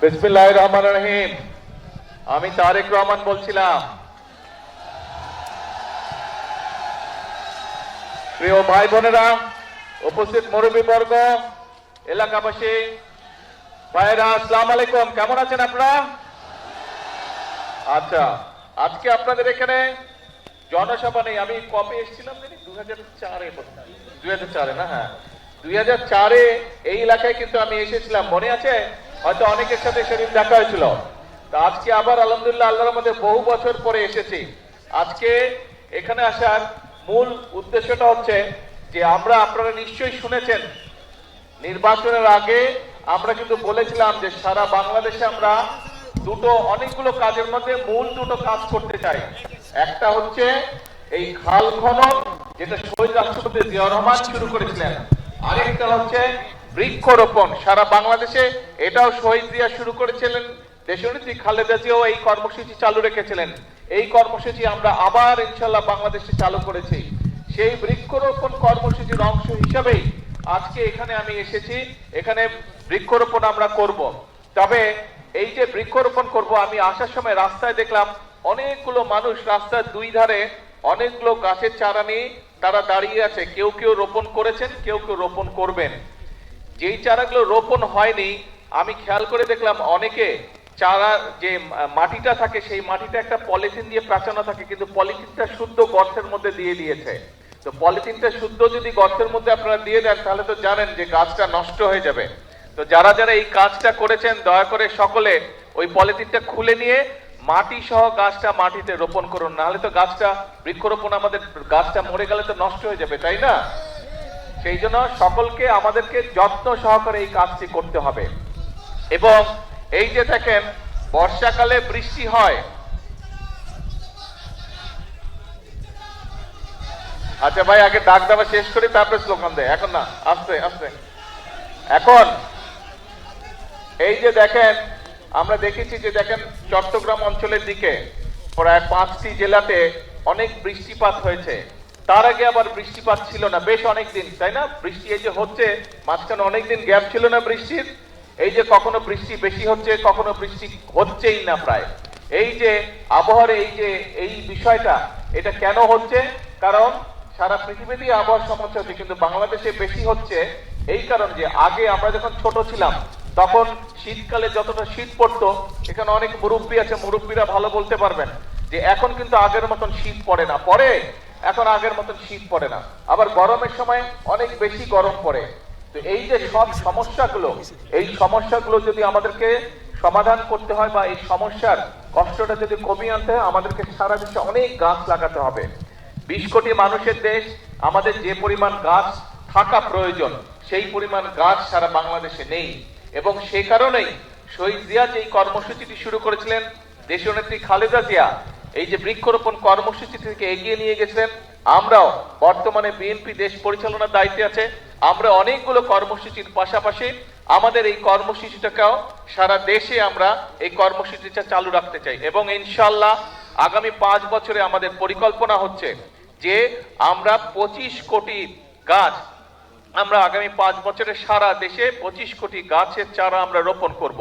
বিসমিল্লাহির রহমানির রহিম। আমি তারেক রহমান বলছিলাম। প্রিয় ভাই বোনেরা, উপস্থিত মুরব্বীবর্গ, এলাকাবাসী ভাইরা, আসসালামু আলাইকুম। কেমন আছেন আপনারা? আচ্ছা, আজকে আপনাদের এখানে জনসভা নেই। আমি কবে এসেছিলাম জানি? 2004-এ না? হ্যাঁ, 2004-এ এই এলাকায় কিন্তু আমি এসেছিলাম, মনে আছে? হয়তো অনেকের সাথে সেদিন দেখা হয়েছিল। তা আজকে আবার আলহামদুলিল্লাহ আল্লাহর মধ্যে বহু বছর পরে এসেছি। আজকে এখানে আসার মূল উদ্দেশ্যটা হচ্ছে যে আপনারা নিশ্চয়ই শুনেছেন, নির্বাচনের আগে আমরা কিন্তু বলেছিলাম যে সারা বাংলাদেশে আমরা অনেকগুলো কাজের মধ্যে মূল দুটো কাজ করতে চাই। একটা হচ্ছে এই খাল খনন, যেটা শহীদ রাষ্ট্রপতি জিয়াউর রহমান শুরু করেছিলেন। আরেকটা হচ্ছে বৃক্ষরোপণ সারা বাংলাদেশে, এটাও শহীদ জিয়া শুরু করেছিলেন। দেশনেত্রী খালেদা জিয়াও এই কর্মসূচি চালু রেখেছিলেন। এই কর্মসূচি আমরা আবার ইনশাল্লাহ বাংলাদেশে চালু করেছি। সেই বৃক্ষরোপণ কর্মসূচির অংশ হিসাবেই আজকে এখানে আমি এসেছি। এখানে বৃক্ষরোপণ আমরা করব। তবে এই যে বৃক্ষরোপণ করব, আমি আসার সময় রাস্তায় দেখলাম অনেকগুলো মানুষ রাস্তার দুই ধারে অনেকগুলো গাছের চারা নিয়ে তারা দাঁড়িয়ে আছে। কেউ কেউ রোপণ করেছেন, কেউ কেউ রোপণ করবেন। যেই চারাগুলো রোপণ হয়নি, আমি খেয়াল করে দেখলাম অনেকে চারা যে মাটিটা থাকে সেই মাটিটা একটা পলিথিন দিয়ে প্রাচানো থাকে, কিন্তু পলিথিনটা শুদ্ধ গর্তের মধ্যে দিয়ে দিয়েছে। তো পলিথিনটা শুদ্ধ যদি গর্তের মধ্যে আপনারা দিয়ে দেন, তাহলে তো জানেন যে গাছটা নষ্ট হয়ে যাবে। তো যারা যারা এই কাজটা করেছেন, দয়া করে সকলে ওই পলিথিনটা খুলে নিয়ে মাটি সহ গাছটা মাটিতে রোপণ করুন, নাহলে তো গাছটা বৃক্ষরোপণ আমাদের গাছটা মরে গেলে তো নষ্ট হয়ে যাবে, তাই না? সেই জন্য সকলকে আমাদেরকে যত্ন সহকারে এই কাজটি করতে হবে। এবং এই যে দেখেন বর্ষাকালে বৃষ্টি হয়। আচ্ছা ভাই, আগে ডাক দেওয়া শেষ করি, তারপরে স্লোগান দেয়। এখন না, আস্তে আস্তে। এখন এই যে দেখেন, আমরা দেখেছি যে দেখেন চট্টগ্রাম অঞ্চলের দিকে প্রায় 5টি জেলাতে অনেক বৃষ্টিপাত হয়েছে। তার আগে আবার বৃষ্টিপাত ছিল না বেশ অনেকদিন, তাই না? বৃষ্টি এই যে হচ্ছে, মাঝখানে অনেকদিন গ্যাপ ছিল না বৃষ্টির। এই যে কখনো বৃষ্টি বেশি হচ্ছে, কখনো বৃষ্টি হচ্ছেই না প্রায়। এই যে আবহাওয়ার এই বিষয়টা, এটা কেন হচ্ছে? কারণ সারা পৃথিবীতেই আবহাওয়ার সমস্যা হচ্ছে, কিন্তু বাংলাদেশে বেশি হচ্ছে এই কারণ যে আগে আমরা যখন ছোট ছিলাম তখন শীতকালে যতটা শীত পড়তো, এখানে অনেক মুরব্বী আছে, মুরব্বীরা ভালো বলতে পারবেন যে এখন কিন্তু আগের মতন শীত পড়ে না। এখন আগের মতন শীত পড়ে না। আবার গরমের সময় অনেক বেশি গরম পড়ে। তো এই যে সব সমস্যাগুলো, এই সমস্যাগুলো যদি আমাদেরকে সমাধান করতে হয় বা এই সমস্যার কষ্টটা যদি কমিয়ে আনতে হয়, আমাদেরকে সারা দেশে অনেক গাছ লাগাতে হবে। 20 কোটি মানুষের দেশ, আমাদের যে পরিমাণ গাছ থাকা প্রয়োজন সেই পরিমাণ গাছ সারা বাংলাদেশে নেই। এবং সে কারণেই শহীদ জিয়া যে কর্মসূচিটি শুরু করেছিলেন, দেশনেত্রী খালেদা জিয়া এই যে বৃক্ষরোপণ কর্মসূচি থেকে এগিয়ে নিয়ে গেছিলেন। আমরাও বর্তমানে বিএনপি দেশ পরিচালনার দায়িত্বে আছে, আমরা অনেকগুলো কর্মসূচির পাশাপাশি আমাদের এই কর্মসূচিটাকেও সারা দেশে আমরা এই কর্মসূচিটা চালু রাখতে চাই। এবং ইনশাআল্লাহ আগামী 5 বছরে আমাদের পরিকল্পনা হচ্ছে যে আমরা 25 কোটি গাছ, আমরা আগামী 5 বছরে সারা দেশে 25 কোটি গাছের চারা আমরা রোপণ করব।